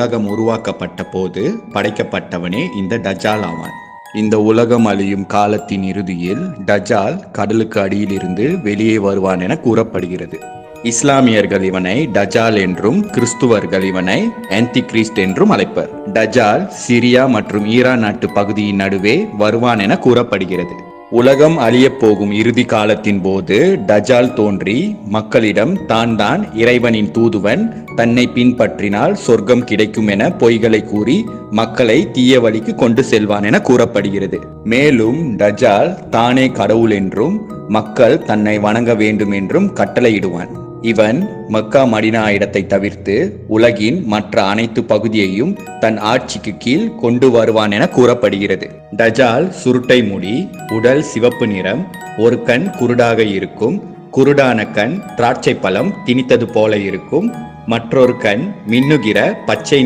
உலகம் உருவாக்கப்பட்ட போது படைக்கப்பட்டவனே இந்த டஜால் ஆவான். இந்த உலகம் அழியும் காலத்தின் இறுதியில் டஜால் கடலுக்கு அடியில் இருந்து வெளியே வருவான் என கூறப்படுகிறது. இஸ்லாமியர்கள் இவனை டஜால் என்றும் கிறிஸ்துவர்கள் இவனை ஆன்டி கிறிஸ்ட் என்றும் அழைப்பர். டஜால் சிரியா மற்றும் ஈரான் நாட்டு பகுதியின் நடுவே வருவான் என கூறப்படுகிறது. உலகம் அழியப் போகும் இறுதி காலத்தின் போது டஜால் தோன்றி மக்களிடம் தான் இறைவனின் தூதுவன், தன்னை பின்பற்றினால் சொர்க்கம் கிடைக்கும் என பொய்களை கூறி மக்களை தீய வழிக்கு கொண்டு செல்வான் என கூறப்படுகிறது. மேலும் டஜால் தானே கடவுள் என்றும் மக்கள் தன்னை வணங்க வேண்டும் என்றும் கட்டளையிடுவான். இவன் மக்கா மடினா இடத்தை தவிர்த்து உலகின் மற்ற அனைத்து பகுதியையும் தன் ஆட்சிக்கு கீழ் கொண்டு வருவான் என கூறப்படுகிறது. டஜால் சுருட்டை முடி, உடல் சிவப்பு நிறம், ஒரு கண் குருடாக இருக்கும், குருடான கண் திராட்சை பழம் திணித்தது போல இருக்கும், மற்றொரு கண் மின்னுகிற பச்சை